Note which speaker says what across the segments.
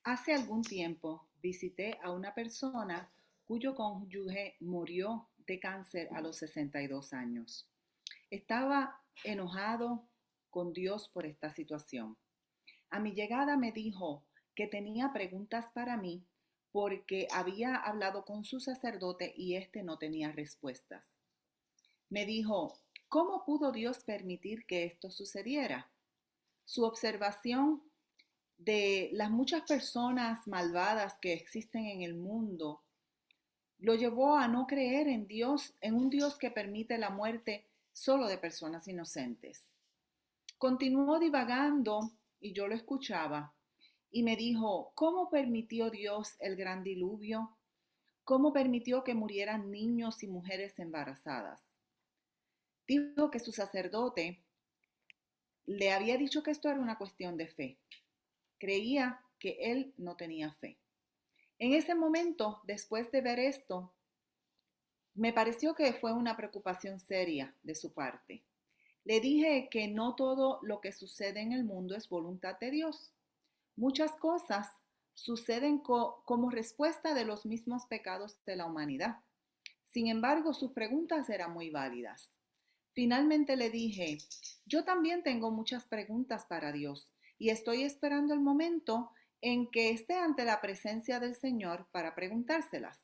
Speaker 1: Hace algún tiempo visité a una persona cuyo cónyuge murió de cáncer a los 62 años. Estaba enojado con Dios por esta situación. A mi llegada me dijo que tenía preguntas para mí porque había hablado con su sacerdote y éste no tenía respuestas. Me dijo, ¿cómo pudo Dios permitir que esto sucediera? Su observación de las muchas personas malvadas que existen en el mundo, lo llevó a no creer en Dios, en un Dios que permite la muerte solo de personas inocentes. Continuó divagando y yo lo escuchaba y me dijo, ¿cómo permitió Dios el gran diluvio? ¿Cómo permitió que murieran niños y mujeres embarazadas? Dijo que su sacerdote le había dicho que esto era una cuestión de fe. Creía que él no tenía fe. En ese momento, después de ver esto, me pareció que fue una preocupación seria de su parte. Le dije que no todo lo que sucede en el mundo es voluntad de Dios. Muchas cosas suceden como respuesta de los mismos pecados de la humanidad. Sin embargo, sus preguntas eran muy válidas. Finalmente le dije, yo también tengo muchas preguntas para Dios y estoy esperando el momento en que esté ante la presencia del Señor para preguntárselas.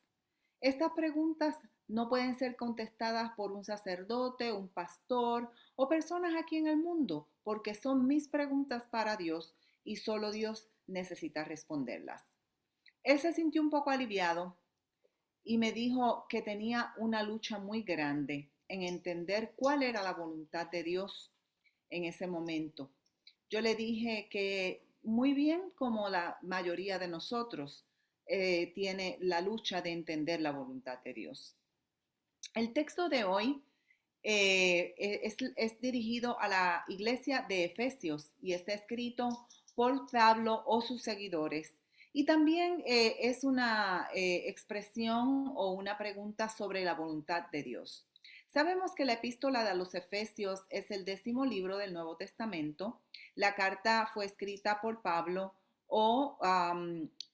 Speaker 1: Estas preguntas no pueden ser contestadas por un sacerdote, un pastor o personas aquí en el mundo, porque son mis preguntas para Dios y solo Dios necesita responderlas. Él se sintió un poco aliviado y me dijo que tenía una lucha muy grande en entender cuál era la voluntad de Dios en ese momento. Yo le dije que muy bien como la mayoría de nosotros tiene la lucha de entender la voluntad de Dios. El texto de hoy es dirigido a la iglesia de Efesios y está escrito por Pablo o sus seguidores. Y también es una expresión o una pregunta sobre la voluntad de Dios. Sabemos que la epístola de los Efesios es el 10º libro del Nuevo Testamento. La carta fue escrita por Pablo o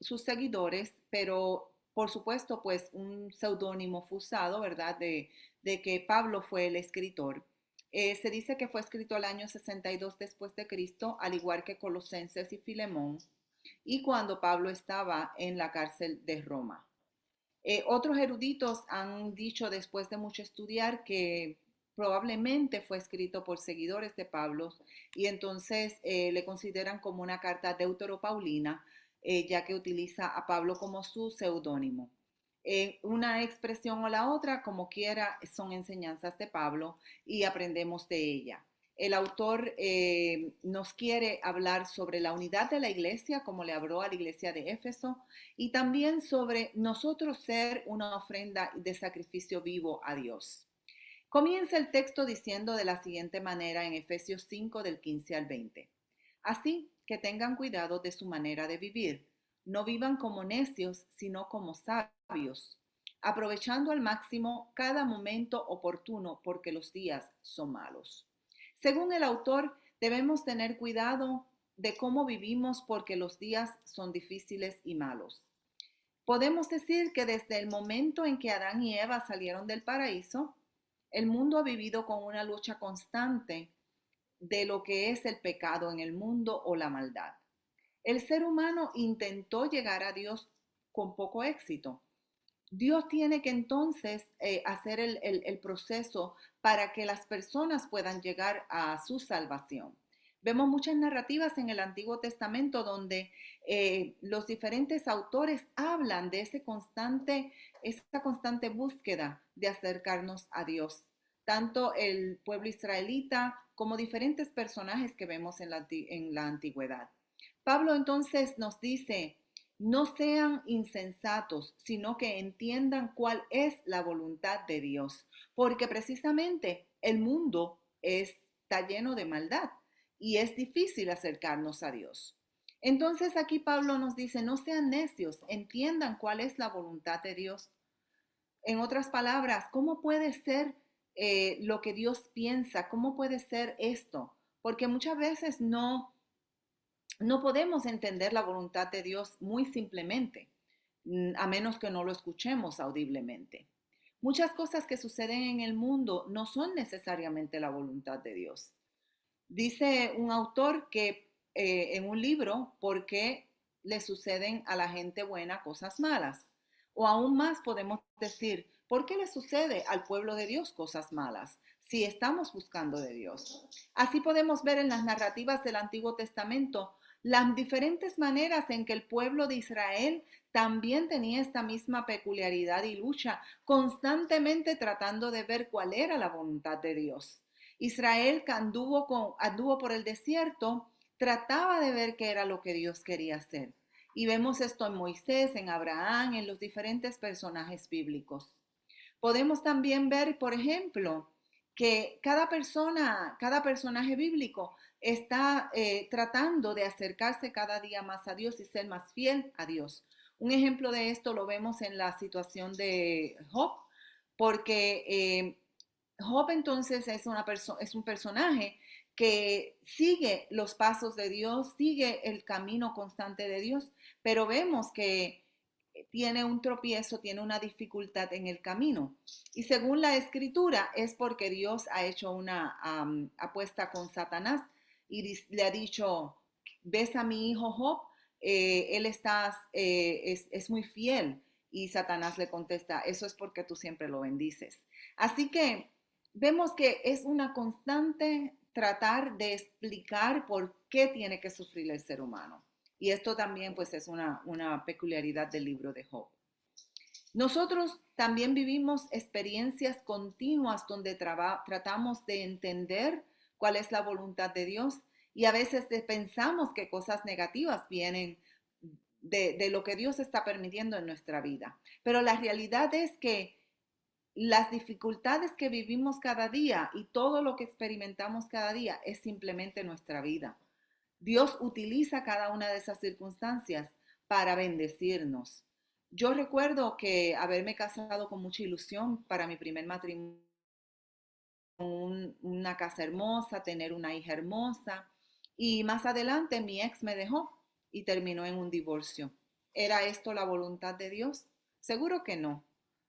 Speaker 1: sus seguidores, pero por supuesto, pues un seudónimo fue usado, ¿verdad? De que Pablo fue el escritor. Se dice que fue escrito al año 62 después de Cristo, al igual que Colosenses y Filemón, y cuando Pablo estaba en la cárcel de Roma. Otros eruditos han dicho después de mucho estudiar que probablemente fue escrito por seguidores de Pablo y entonces le consideran como una carta deuteropaulina, ya que utiliza a Pablo como su seudónimo. Una expresión o la otra, como quiera, son enseñanzas de Pablo y aprendemos de ella. El autor nos quiere hablar sobre la unidad de la iglesia, como le habló a la iglesia de Éfeso, y también sobre nosotros ser una ofrenda de sacrificio vivo a Dios. Comienza el texto diciendo de la siguiente manera en Efesios 5 del 15 al 20. Así que tengan cuidado de su manera de vivir. No vivan como necios, sino como sabios, aprovechando al máximo cada momento oportuno porque los días son malos. Según el autor, debemos tener cuidado de cómo vivimos porque los días son difíciles y malos. Podemos decir que desde el momento en que Adán y Eva salieron del paraíso, el mundo ha vivido con una lucha constante de lo que es el pecado en el mundo o la maldad. El ser humano intentó llegar a Dios con poco éxito. Dios tiene que entonces hacer el proceso para que las personas puedan llegar a su salvación. Vemos muchas narrativas en el Antiguo Testamento donde los diferentes autores hablan de esa constante búsqueda de acercarnos a Dios. Tanto el pueblo israelita como diferentes personajes que vemos en la antigüedad. Pablo entonces nos dice, no sean insensatos, sino que entiendan cuál es la voluntad de Dios, porque precisamente el mundo está lleno de maldad y es difícil acercarnos a Dios. Entonces aquí Pablo nos dice, no sean necios, entiendan cuál es la voluntad de Dios. En otras palabras, ¿cómo puede ser lo que Dios piensa? ¿Cómo puede ser esto? Porque muchas veces no no podemos entender la voluntad de Dios muy simplemente, a menos que no lo escuchemos audiblemente. Muchas cosas que suceden en el mundo no son necesariamente la voluntad de Dios. Dice un autor que en un libro, ¿por qué le suceden a la gente buena cosas malas? O aún más podemos decir, ¿por qué le sucede al pueblo de Dios cosas malas si estamos buscando de Dios? Así podemos ver en las narrativas del Antiguo Testamento las diferentes maneras en que el pueblo de Israel también tenía esta misma peculiaridad y lucha, constantemente tratando de ver cuál era la voluntad de Dios. Israel que anduvo por el desierto, trataba de ver qué era lo que Dios quería hacer. Y vemos esto en Moisés, en Abraham, en los diferentes personajes bíblicos. Podemos también ver, por ejemplo, que cada persona, cada personaje bíblico está tratando de acercarse cada día más a Dios y ser más fiel a Dios. Un ejemplo de esto lo vemos en la situación de Job, porque Job entonces es un personaje que sigue los pasos de Dios, sigue el camino constante de Dios, pero vemos que tiene un tropiezo, tiene una dificultad en el camino. Y según la escritura es porque Dios ha hecho una apuesta con Satanás y le ha dicho, ¿ves a mi hijo Job? Él es muy fiel. Y Satanás le contesta, eso es porque tú siempre lo bendices. Así que vemos que es una constante tratar de explicar por qué tiene que sufrir el ser humano. Y esto también pues es una peculiaridad del libro de Job. Nosotros también vivimos experiencias continuas donde tratamos de entender cuál es la voluntad de Dios y a veces pensamos que cosas negativas vienen de lo que Dios está permitiendo en nuestra vida. Pero la realidad es que las dificultades que vivimos cada día y todo lo que experimentamos cada día es simplemente nuestra vida. Dios utiliza cada una de esas circunstancias para bendecirnos. Yo recuerdo que haberme casado con mucha ilusión para mi primer matrimonio, una casa hermosa, tener una hija hermosa, y más adelante mi ex me dejó y terminó en un divorcio. ¿Era esto la voluntad de Dios? Seguro que no.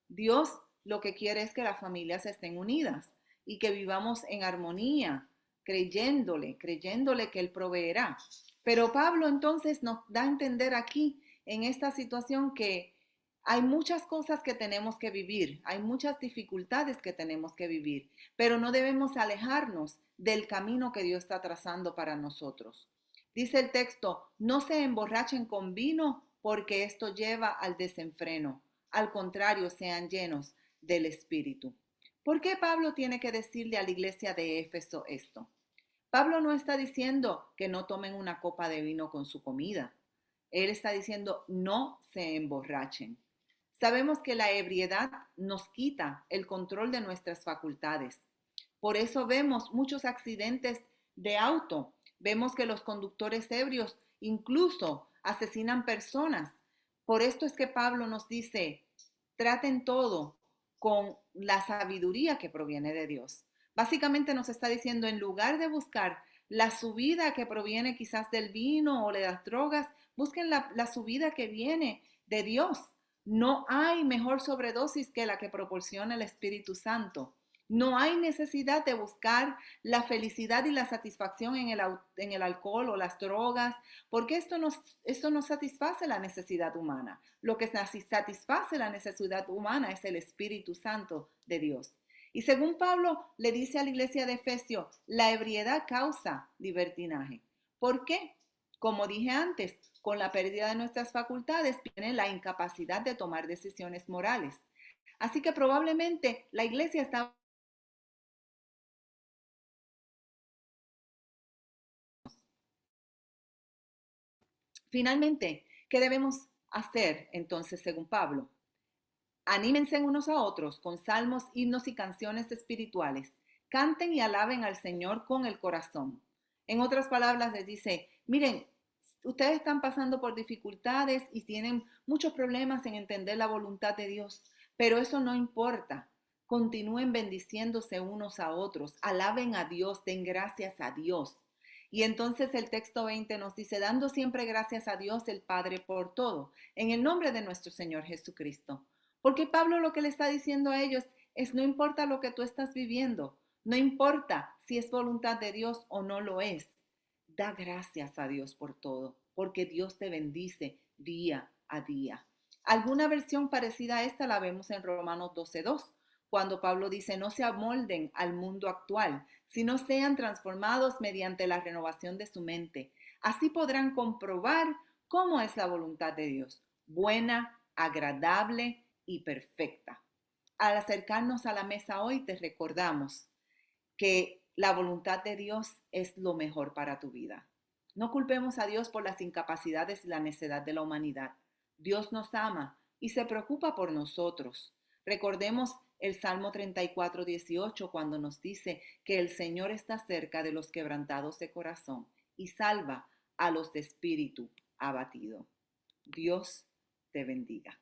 Speaker 1: Dios lo que quiere es que las familias estén unidas y que vivamos en armonía, creyéndole que Él proveerá. Pero Pablo entonces nos da a entender aquí, en esta situación, que hay muchas cosas que tenemos que vivir, hay muchas dificultades que tenemos que vivir, pero no debemos alejarnos del camino que Dios está trazando para nosotros. Dice el texto, no se emborrachen con vino porque esto lleva al desenfreno. Al contrario, sean llenos del Espíritu. ¿Por qué Pablo tiene que decirle a la iglesia de Éfeso esto? Pablo no está diciendo que no tomen una copa de vino con su comida. Él está diciendo no se emborrachen. Sabemos que la ebriedad nos quita el control de nuestras facultades. Por eso vemos muchos accidentes de auto. Vemos que los conductores ebrios incluso asesinan personas. Por esto es que Pablo nos dice, traten todo con la sabiduría que proviene de Dios. Básicamente nos está diciendo, en lugar de buscar la subida que proviene quizás del vino o de las drogas, busquen la subida que viene de Dios. No hay mejor sobredosis que la que proporciona el Espíritu Santo. No hay necesidad de buscar la felicidad y la satisfacción en el alcohol o las drogas, porque esto no satisface la necesidad humana. Lo que satisface la necesidad humana es el Espíritu Santo de Dios. Y según Pablo le dice a la iglesia de Efesios, la ebriedad causa libertinaje. ¿Por qué? Como dije antes, con la pérdida de nuestras facultades viene la incapacidad de tomar decisiones morales. Así que probablemente la iglesia está. Finalmente, ¿qué debemos hacer entonces según Pablo? Anímense unos a otros con salmos, himnos y canciones espirituales. Canten y alaben al Señor con el corazón. En otras palabras, les dice, miren, ustedes están pasando por dificultades y tienen muchos problemas en entender la voluntad de Dios, pero eso no importa. Continúen bendiciéndose unos a otros, alaben a Dios, den gracias a Dios. Y entonces el texto 20 nos dice, dando siempre gracias a Dios el Padre por todo, en el nombre de nuestro Señor Jesucristo. Porque Pablo lo que le está diciendo a ellos es, no importa lo que tú estás viviendo, no importa si es voluntad de Dios o no lo es, da gracias a Dios por todo, porque Dios te bendice día a día. Alguna versión parecida a esta la vemos en Romanos 12:2, cuando Pablo dice, no se amolden al mundo actual, sino sean transformados mediante la renovación de su mente. Así podrán comprobar cómo es la voluntad de Dios, buena, agradable y perfecta. Al acercarnos a la mesa hoy te recordamos que la voluntad de Dios es lo mejor para tu vida. No culpemos a Dios por las incapacidades y la necedad de la humanidad. Dios nos ama y se preocupa por nosotros. Recordemos el Salmo 34:18 cuando nos dice que el Señor está cerca de los quebrantados de corazón y salva a los de espíritu abatido. Dios te bendiga.